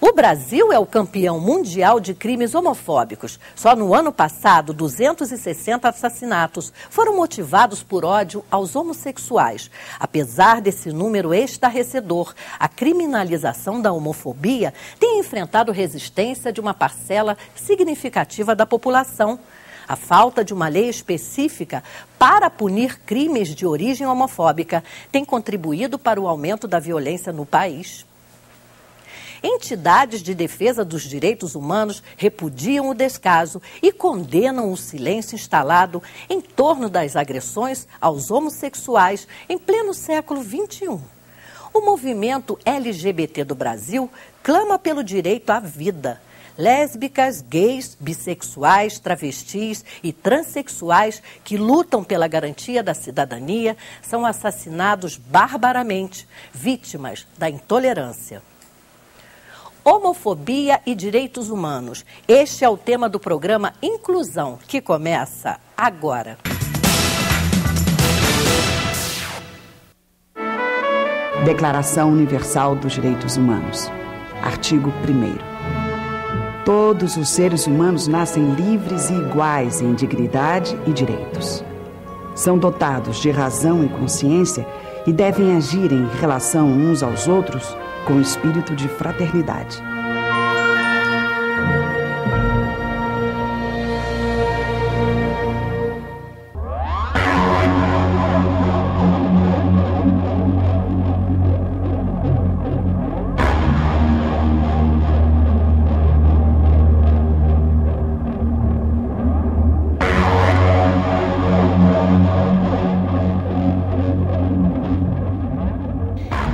O Brasil é o campeão mundial de crimes homofóbicos. Só no ano passado, 260 assassinatos foram motivados por ódio aos homossexuais. Apesar desse número estarrecedor, a criminalização da homofobia tem enfrentado resistência de uma parcela significativa da população. A falta de uma lei específica para punir crimes de origem homofóbica tem contribuído para o aumento da violência no país. Entidades de defesa dos direitos humanos repudiam o descaso e condenam o silêncio instalado em torno das agressões aos homossexuais em pleno século XXI. O movimento LGBT do Brasil clama pelo direito à vida. Lésbicas, gays, bissexuais, travestis e transexuais que lutam pela garantia da cidadania são assassinados barbaramente, vítimas da intolerância. Homofobia e direitos humanos. Este é o tema do programa Inclusão, que começa agora. Declaração Universal dos Direitos Humanos. Artigo 1º. Todos os seres humanos nascem livres e iguais em dignidade e direitos. São dotados de razão e consciência e devem agir em relação uns aos outros com espírito de fraternidade.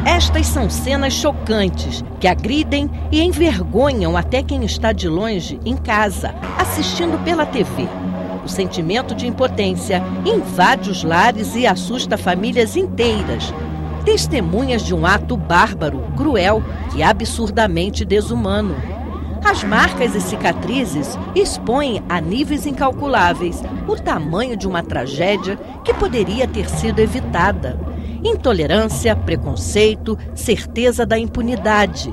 Estas são cenas chocantes que agridem e envergonham até quem está de longe em casa, assistindo pela TV. O sentimento de impotência invade os lares e assusta famílias inteiras. Testemunhas de um ato bárbaro, cruel e absurdamente desumano. As marcas e cicatrizes expõem a níveis incalculáveis o tamanho de uma tragédia que poderia ter sido evitada. Intolerância, preconceito, certeza da impunidade.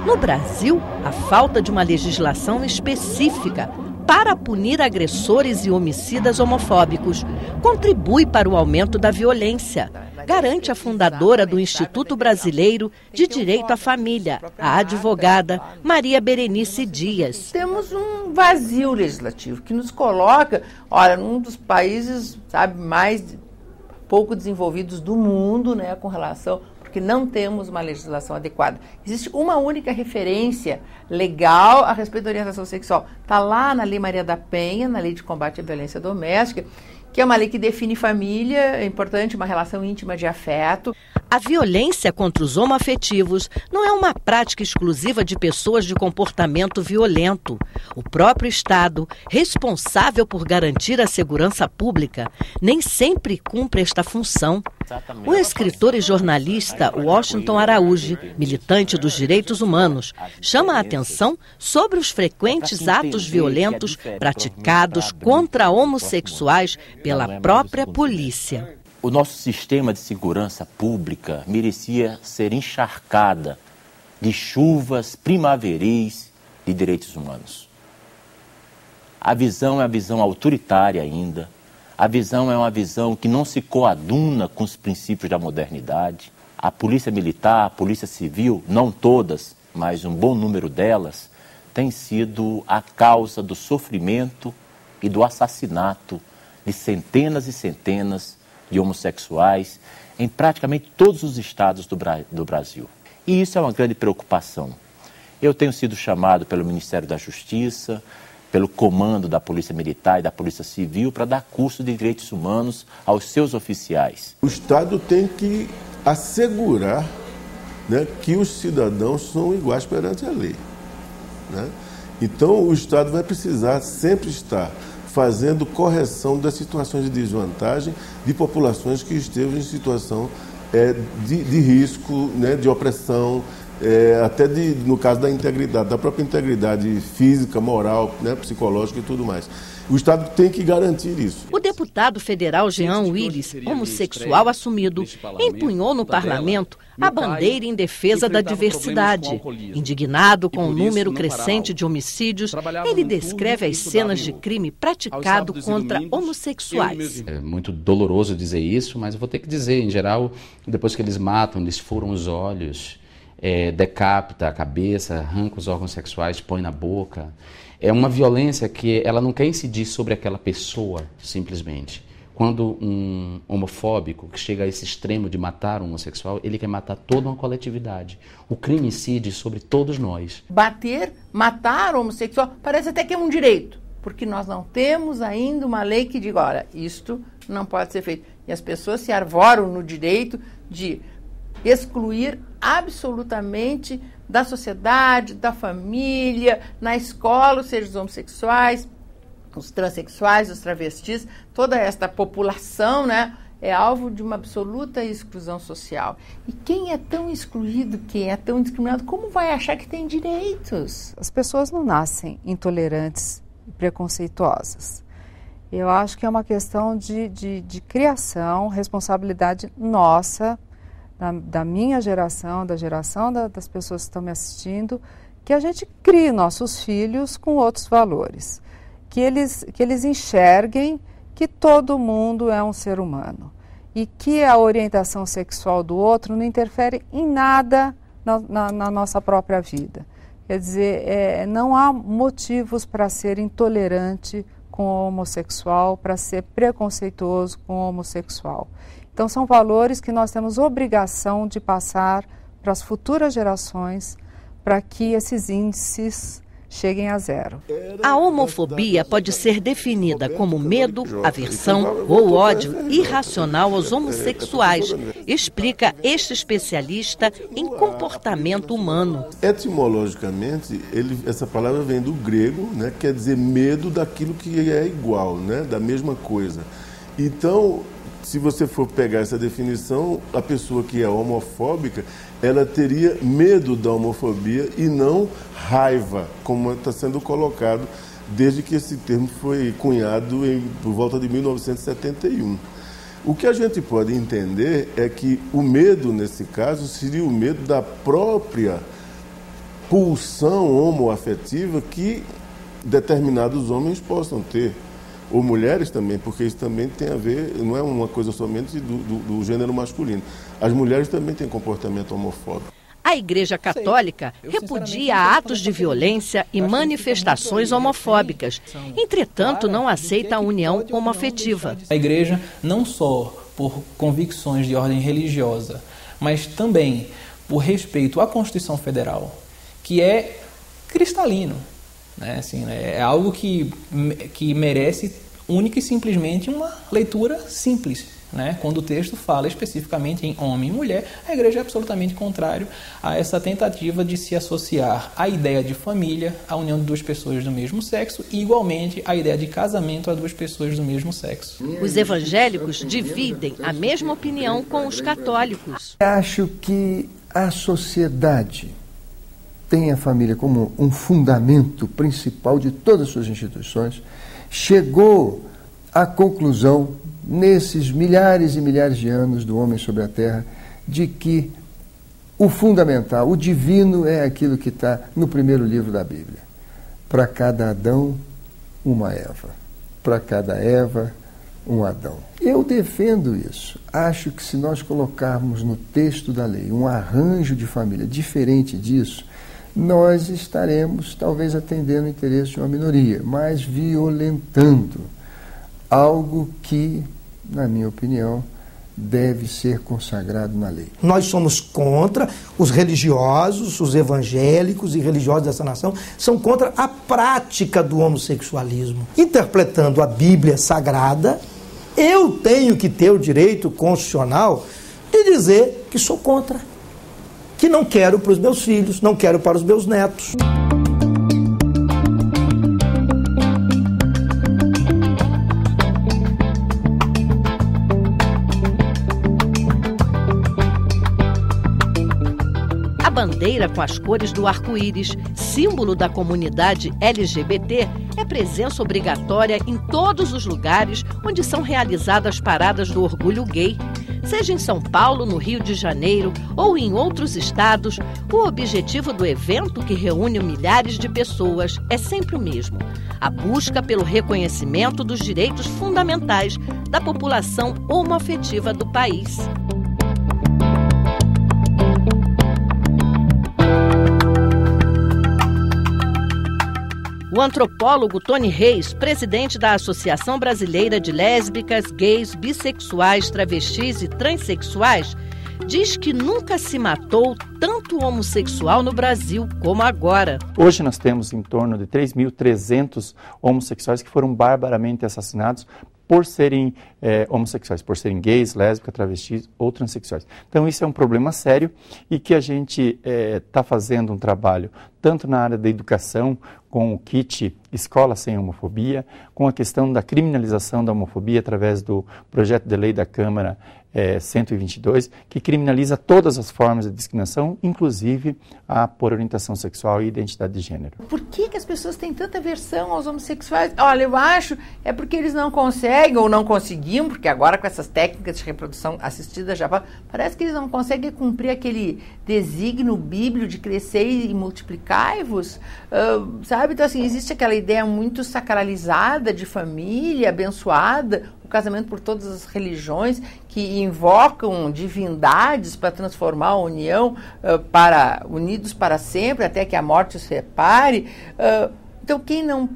No Brasil, a falta de uma legislação específica para punir agressores e homicidas homofóbicos contribui para o aumento da violência, garante a fundadora do Instituto Brasileiro de Direito à Família, a advogada Maria Berenice Dias. Temos um vazio legislativo que nos coloca, num dos países, mais pouco desenvolvidos do mundo, com relação, porque não temos uma legislação adequada. Existe uma única referência legal a respeito da orientação sexual. Está lá na Lei Maria da Penha, na Lei de Combate à Violência Doméstica, que é uma lei que define família, é importante, uma relação íntima de afeto. A violência contra os homoafetivos não é uma prática exclusiva de pessoas de comportamento violento. O próprio Estado, responsável por garantir a segurança pública, nem sempre cumpre esta função. O escritor e jornalista Washington Araújo, militante dos direitos humanos, chama a atenção sobre os frequentes atos violentos praticados contra homossexuais pela própria polícia. O nosso sistema de segurança pública merecia ser encharcada de chuvas primaveris de direitos humanos. A visão é uma visão autoritária ainda. A visão é uma visão que não se coaduna com os princípios da modernidade. A polícia militar, a polícia civil, não todas, mas um bom número delas, tem sido a causa do sofrimento e do assassinato de centenas e centenas de homossexuais em praticamente todos os estados do Brasil. E isso é uma grande preocupação. Eu tenho sido chamado pelo Ministério da Justiça, pelo comando da Polícia Militar e da Polícia Civil para dar curso de direitos humanos aos seus oficiais. O Estado tem que assegurar, que os cidadãos são iguais perante a lei. Então, o Estado vai precisar sempre estar fazendo correção das situações de desvantagem de populações que estejam em situação de risco, de opressão, até no caso da integridade, da própria integridade física, moral, né, psicológica e tudo mais. O Estado tem que garantir isso. O deputado federal Jean Willis, homossexual assumido, empunhou no parlamento a bandeira em defesa da diversidade. Indignado com o número crescente de homicídios, ele descreve as cenas de crime praticado contra homossexuais. É muito doloroso dizer isso, mas eu vou ter que dizer, em geral, depois que eles matam, eles furam os olhos, decapita a cabeça, arranca os órgãos sexuais, põe na boca. É uma violência que ela não quer incidir sobre aquela pessoa, simplesmente. Quando um homofóbico que chega a esse extremo de matar um homossexual, ele quer matar toda uma coletividade. O crime incide sobre todos nós. Bater, matar o homossexual, parece até que é um direito, porque nós não temos ainda uma lei que diga, olha, isto não pode ser feito. E as pessoas se arvoram no direito de excluir absolutamente da sociedade, da família, na escola, os seres homossexuais, os transexuais, os travestis, toda esta população, né, é alvo de uma absoluta exclusão social. E quem é tão excluído, quem é tão discriminado, como vai achar que tem direitos? As pessoas não nascem intolerantes e preconceituosas. Eu acho que é uma questão de criação, responsabilidade nossa, da minha geração, da geração das pessoas que estão me assistindo, que a gente crie nossos filhos com outros valores, que eles enxerguem que todo mundo é um ser humano e que a orientação sexual do outro não interfere em nada na nossa própria vida. Quer dizer, não há motivos para ser intolerante com o homossexual, para ser preconceituoso com o homossexual. Então, são valores que nós temos obrigação de passar para as futuras gerações, para que esses índices cheguem a zero. A homofobia pode ser definida como medo, aversão ou ódio irracional aos homossexuais, explica este especialista em comportamento humano. Etimologicamente, essa palavra vem do grego, né, quer dizer medo daquilo que é igual, né, da mesma coisa. Então, se você for pegar essa definição, a pessoa que é homofóbica, ela teria medo da homofobia e não raiva, como está sendo colocado desde que esse termo foi cunhado por volta de 1971. O que a gente pode entender é que o medo, nesse caso, seria o medo da própria pulsão homoafetiva que determinados homens possam ter. Ou mulheres também, porque isso também tem a ver, não é uma coisa somente do gênero masculino. As mulheres também têm comportamento homofóbico. A Igreja Católica repudia atos de violência e manifestações homofóbicas. Entretanto, não aceita a união homoafetiva. A Igreja, não só por convicções de ordem religiosa, mas também por respeito à Constituição Federal, que é cristalino. Né? Assim, é algo que merece única e simplesmente uma leitura simples. Né? Quando o texto fala especificamente em homem e mulher, a Igreja é absolutamente contrário a essa tentativa de se associar a ideia de família, a união de duas pessoas do mesmo sexo e, igualmente, a ideia de casamento a duas pessoas do mesmo sexo. Os evangélicos dividem a mesma opinião com os católicos. Acho que a sociedade tem a família como um fundamento principal de todas as suas instituições, chegou à conclusão, nesses milhares e milhares de anos do homem sobre a Terra, de que o fundamental, o divino, é aquilo que está no primeiro livro da Bíblia. Para cada Adão, uma Eva. Para cada Eva, um Adão. Eu defendo isso. Acho que se nós colocarmos no texto da lei um arranjo de família diferente disso, nós estaremos talvez atendendo o interesse de uma minoria, mas violentando algo que, na minha opinião, deve ser consagrado na lei. Nós somos contra os religiosos, os evangélicos e religiosos dessa nação, são contra a prática do homossexualismo. Interpretando a Bíblia Sagrada, eu tenho que ter o direito constitucional de dizer que sou contra, que não quero para os meus filhos, não quero para os meus netos. A bandeira com as cores do arco-íris, símbolo da comunidade LGBT, é presença obrigatória em todos os lugares onde são realizadas paradas do orgulho gay. Seja em São Paulo, no Rio de Janeiro ou em outros estados, o objetivo do evento, que reúne milhares de pessoas, é sempre o mesmo: a busca pelo reconhecimento dos direitos fundamentais da população homoafetiva do país. O antropólogo Tony Reis, presidente da Associação Brasileira de Lésbicas, Gays, Bissexuais, Travestis e Transsexuais, diz que nunca se matou tanto homossexual no Brasil como agora. Hoje nós temos em torno de 3.300 homossexuais que foram barbaramente assassinados por serem homossexuais, por serem gays, lésbicas, travestis ou transexuais. Então isso é um problema sério e que a gente está fazendo um trabalho tanto na área da educação, com o kit Escola Sem Homofobia, com a questão da criminalização da homofobia através do projeto de lei da Câmara 122, que criminaliza todas as formas de discriminação, inclusive a por orientação sexual e identidade de gênero. Por que as pessoas têm tanta aversão aos homossexuais? Olha, eu acho é porque eles não conseguem ou não conseguiam, porque agora com essas técnicas de reprodução assistida já parece que eles não conseguem cumprir aquele desígnio bíblico de crescer e multiplicar-vos, sabe? Então, assim, existe aquela ideia muito sacralizada de família abençoada, o casamento por todas as religiões, que invocam divindades para transformar a união unidos para sempre, até que a morte os separe. Então, quem não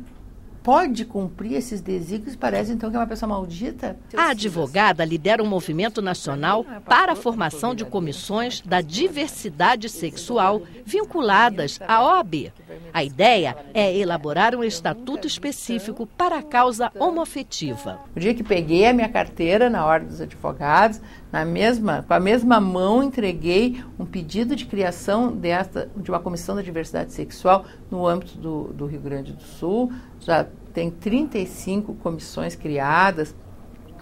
pode cumprir esses desígnios parece, então, que é uma pessoa maldita? A advogada lidera um movimento nacional para a formação de comissões da diversidade sexual vinculadas à OAB. A ideia é elaborar um estatuto específico para a causa homoafetiva. O dia que peguei a minha carteira na Ordem dos Advogados, com a mesma mão entreguei um pedido de criação de uma comissão da diversidade sexual no âmbito do Rio Grande do Sul. Já tem 35 comissões criadas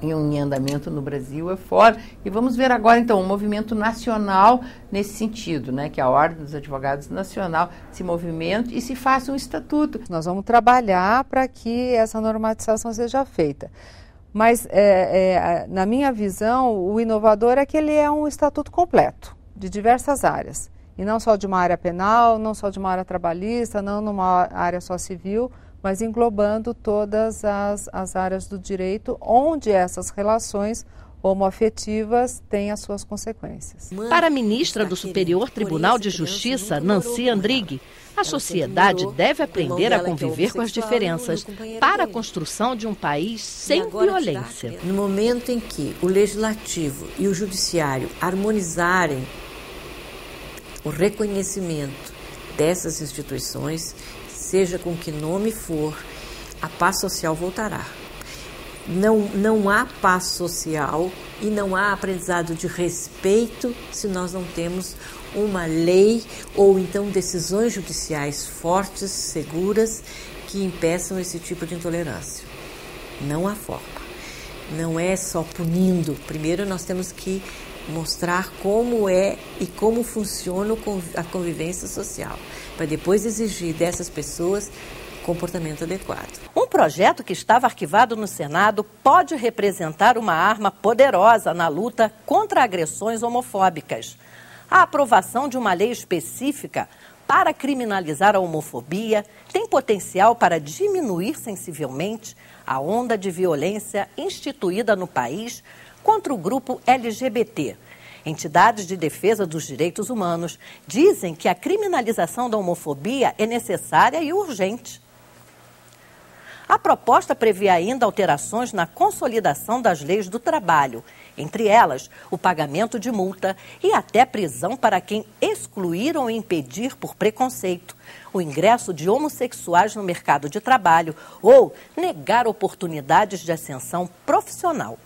em andamento no Brasil e fora. E vamos ver agora, então, um movimento nacional nesse sentido, né, que a Ordem dos Advogados Nacional se movimente e se faça um estatuto. Nós vamos trabalhar para que essa normatização seja feita. Mas, na minha visão, o inovador é que ele é um estatuto completo, de diversas áreas. E não só de uma área penal, não só de uma área trabalhista, não numa área só civil, mas englobando todas as áreas do direito, onde essas relações homoafetivas têm as suas consequências. Para a ministra do Superior Tribunal de Justiça, Nancy Andrighi, a sociedade deve aprender a conviver com as diferenças para a construção de um país sem violência. No momento em que o Legislativo e o Judiciário harmonizarem o reconhecimento dessas instituições, seja com que nome for, a paz social voltará. Não há paz social e não há aprendizado de respeito se nós não temos uma lei ou então decisões judiciais fortes, seguras, que impeçam esse tipo de intolerância. Não há forma. Não é só punindo. Primeiro nós temos que mostrar como é e como funciona a convivência social, para depois exigir dessas pessoas comportamento adequado. Um projeto que estava arquivado no Senado pode representar uma arma poderosa na luta contra agressões homofóbicas. A aprovação de uma lei específica para criminalizar a homofobia tem potencial para diminuir sensivelmente a onda de violência instituída no país contra o grupo LGBT. Entidades de defesa dos direitos humanos dizem que a criminalização da homofobia é necessária e urgente. A proposta prevê ainda alterações na consolidação das leis do trabalho, entre elas o pagamento de multa e até prisão para quem excluir ou impedir por preconceito o ingresso de homossexuais no mercado de trabalho ou negar oportunidades de ascensão profissional.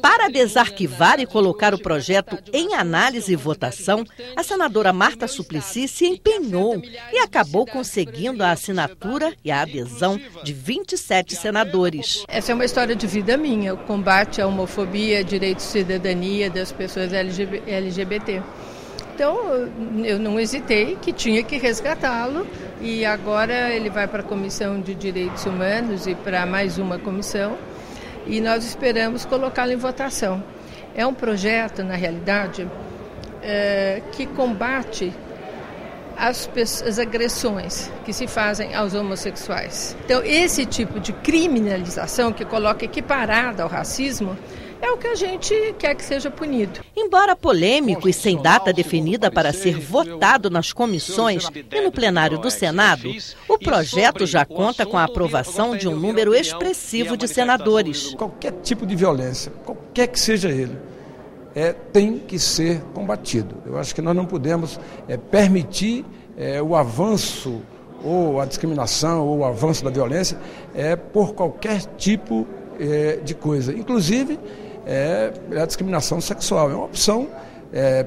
Para desarquivar e colocar o projeto em análise e votação, a senadora Marta Suplicy se empenhou e acabou conseguindo a assinatura e a adesão de 27 senadores. Essa é uma história de vida minha, o combate à homofobia, direito de cidadania das pessoas LGBT. Então, eu não hesitei, que tinha que resgatá-lo, e agora ele vai para a Comissão de Direitos Humanos e para mais uma comissão, e nós esperamos colocá-lo em votação. É um projeto, na realidade, que combate as agressões que se fazem aos homossexuais. Então, esse tipo de criminalização que coloca equiparada ao racismo é o que a gente quer que seja punido. Embora polêmico e sem data definida para ser votado nas comissões e no plenário do Senado, o projeto já conta com a aprovação de um número expressivo de senadores. Qualquer tipo de violência, qualquer que seja ele, tem que ser combatido. Eu acho que nós não podemos permitir o avanço ou a discriminação ou o avanço da violência por qualquer tipo de coisa. Inclusive, a discriminação sexual. É uma opção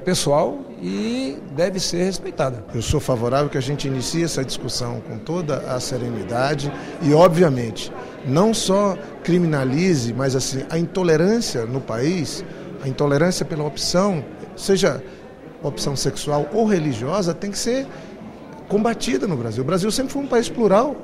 pessoal e deve ser respeitada. Eu sou favorável que a gente inicie essa discussão com toda a serenidade e, obviamente, não só criminalize, mas assim, a intolerância no país, a intolerância pela opção, seja opção sexual ou religiosa, tem que ser combatida no Brasil. O Brasil sempre foi um país plural.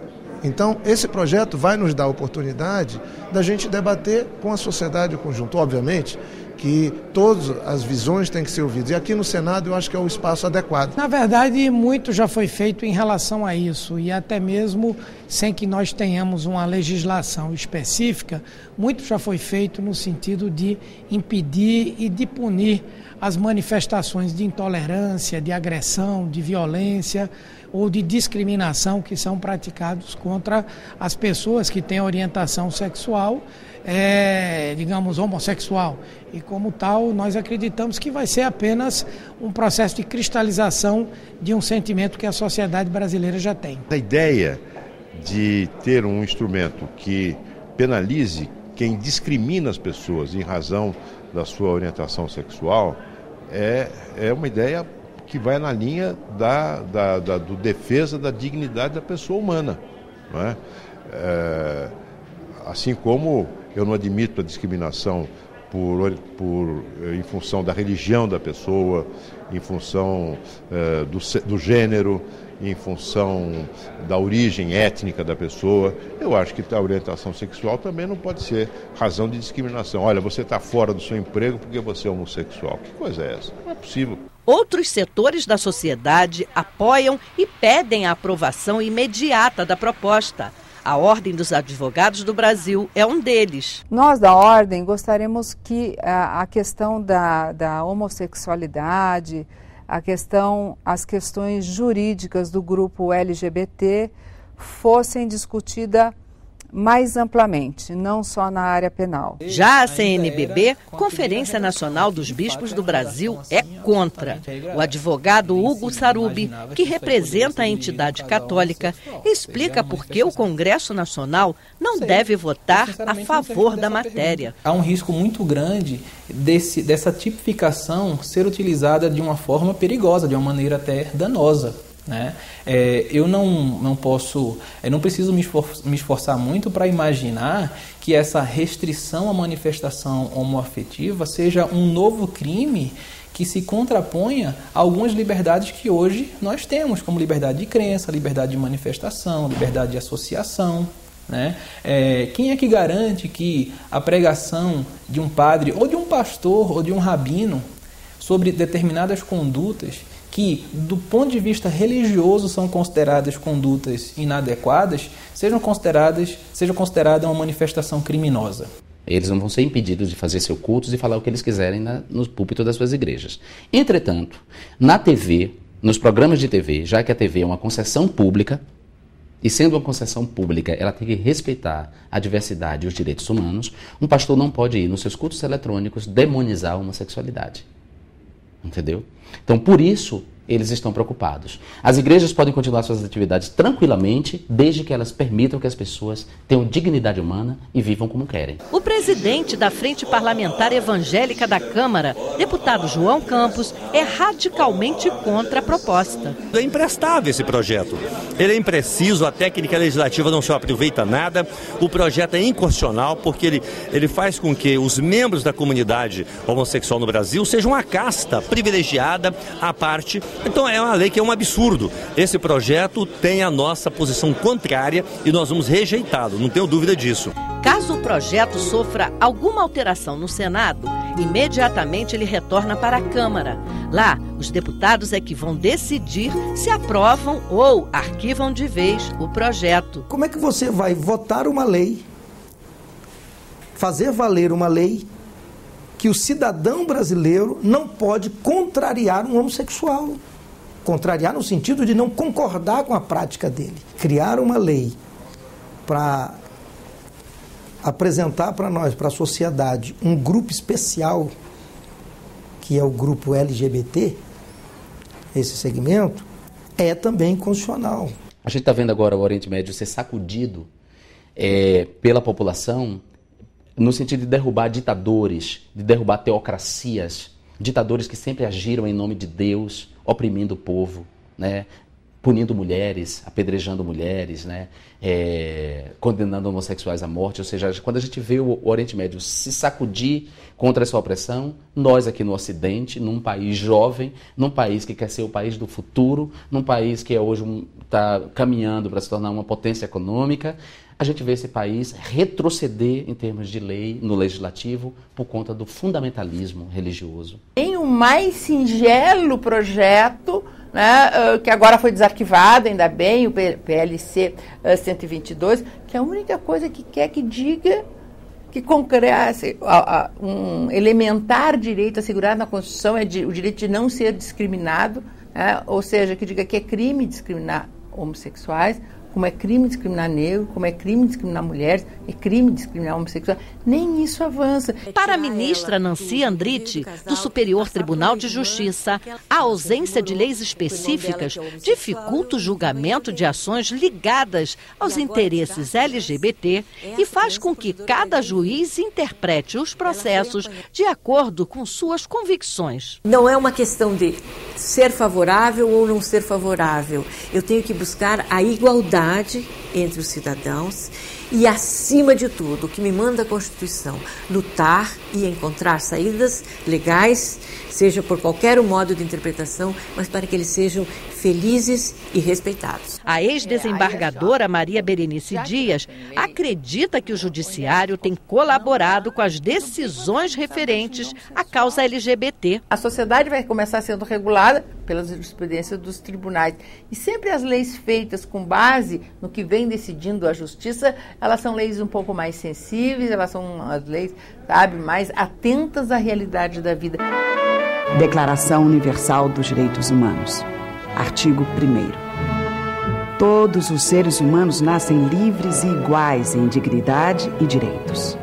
Então, esse projeto vai nos dar a oportunidade da gente debater com a sociedade, o conjunto. Obviamente que todas as visões têm que ser ouvidas. E aqui no Senado eu acho que é o espaço adequado. Na verdade, muito já foi feito em relação a isso. E até mesmo sem que nós tenhamos uma legislação específica, muito já foi feito no sentido de impedir e de punir as manifestações de intolerância, de agressão, de violência ou de discriminação que são praticados contra as pessoas que têm orientação sexual, digamos, homossexual. E como tal, nós acreditamos que vai ser apenas um processo de cristalização de um sentimento que a sociedade brasileira já tem. A ideia de ter um instrumento que penalize quem discrimina as pessoas em razão da sua orientação sexual é uma ideia que vai na linha do defesa da dignidade da pessoa humana, não é? Assim como eu não admito a discriminação em função da religião da pessoa, em função do gênero, em função da origem étnica da pessoa. Eu acho que a orientação sexual também não pode ser razão de discriminação. Olha, você está fora do seu emprego porque você é homossexual. Que coisa é essa? Não é possível. Outros setores da sociedade apoiam e pedem a aprovação imediata da proposta. A Ordem dos Advogados do Brasil é um deles. Nós, da Ordem, gostaríamos que a questão da homossexualidade, as questões jurídicas do grupo LGBT fossem discutidas mais amplamente, não só na área penal. Já a CNBB, Conferência Nacional dos Bispos do Brasil, é contra. O advogado Hugo Sarubi, que representa a entidade católica, explica por que o Congresso Nacional não deve votar a favor da matéria. Há um risco muito grande dessa tipificação ser utilizada de uma forma perigosa, de uma maneira até danosa. Né? Eu não preciso me esforçar muito para imaginar que essa restrição à manifestação homoafetiva seja um novo crime que se contraponha a algumas liberdades que hoje nós temos, como liberdade de crença, liberdade de manifestação, liberdade de associação. Né? Quem é que garante que a pregação de um padre ou de um pastor ou de um rabino sobre determinadas condutas que, do ponto de vista religioso, são consideradas condutas inadequadas, seja considerada uma manifestação criminosa? Eles não vão ser impedidos de fazer seus cultos e falar o que eles quiserem nos púlpitos das suas igrejas. Entretanto, na TV, nos programas de TV, já que a TV é uma concessão pública, e sendo uma concessão pública, ela tem que respeitar a diversidade e os direitos humanos, um pastor não pode ir nos seus cultos eletrônicos demonizar a homossexualidade. Entendeu? Então, por isso eles estão preocupados. As igrejas podem continuar suas atividades tranquilamente, desde que elas permitam que as pessoas tenham dignidade humana e vivam como querem. O presidente da Frente Parlamentar Evangélica da Câmara, deputado João Campos, é radicalmente contra a proposta. É imprestável esse projeto. Ele é impreciso, a técnica legislativa não se aproveita nada, o projeto é inconstitucional porque ele faz com que os membros da comunidade homossexual no Brasil sejam uma casta privilegiada à parte. Então é uma lei que é um absurdo. Esse projeto tem a nossa posição contrária e nós vamos rejeitá-lo, não tenho dúvida disso. Caso o projeto sofra alguma alteração no Senado, imediatamente ele retorna para a Câmara. Lá, os deputados é que vão decidir se aprovam ou arquivam de vez o projeto. Como é que você vai votar uma lei, fazer valer uma lei, que o cidadão brasileiro não pode contrariar um homossexual? Contrariar no sentido de não concordar com a prática dele. Criar uma lei para apresentar para nós, para a sociedade, um grupo especial, que é o grupo LGBT, esse segmento, é também inconstitucional. A gente está vendo agora o Oriente Médio ser sacudido pela população, no sentido de derrubar ditadores, de derrubar teocracias, ditadores que sempre agiram em nome de Deus, oprimindo o povo, né? Punindo mulheres, apedrejando mulheres, né? Condenando homossexuais à morte. Ou seja, quando a gente vê o Oriente Médio se sacudir contra essa opressão, nós aqui no Ocidente, num país jovem, num país que quer ser o país do futuro, num país que hoje está caminhando para se tornar uma potência econômica, a gente vê esse país retroceder em termos de lei no legislativo por conta do fundamentalismo religioso. Tem o mais singelo projeto, né, que agora foi desarquivado, ainda bem, o PLC 122, que a única coisa que quer que diga que concrete um elementar direito assegurado na Constituição é o direito de não ser discriminado, né, ou seja, que diga que é crime discriminar homossexuais, como é crime discriminar negro, como é crime discriminar mulheres, é crime discriminar homossexuais. Nem isso avança. Para a ministra Nancy Andriti, do Superior Tribunal de Justiça, a ausência de leis específicas dificulta o julgamento de ações ligadas aos interesses LGBT e faz com que cada juiz interprete os processos de acordo com suas convicções. Não é uma questão de ser favorável ou não ser favorável. Eu tenho que buscar a igualdade entre os cidadãos e, acima de tudo, o que me manda a Constituição, lutar e encontrar saídas legais, seja por qualquer modo de interpretação, mas para que eles sejam felizes e respeitados. A ex-desembargadora Maria Berenice Dias acredita que o judiciário tem colaborado com as decisões referentes à causa LGBT. A sociedade vai começar sendo regulada pelas jurisprudências dos tribunais. E sempre as leis feitas com base no que vem decidindo a justiça, elas são leis um pouco mais sensíveis, elas são as leis, sabe, mais atentas à realidade da vida. Declaração Universal dos Direitos Humanos. Artigo 1º. Todos os seres humanos nascem livres e iguais em dignidade e direitos.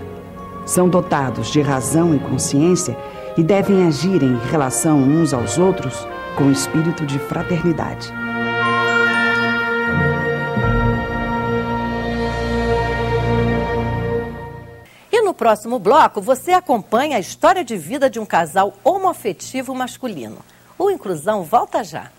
São dotados de razão e consciência e devem agir em relação uns aos outros com espírito de fraternidade. E no próximo bloco, você acompanha a história de vida de um casal homoafetivo masculino. O Inclusão volta já.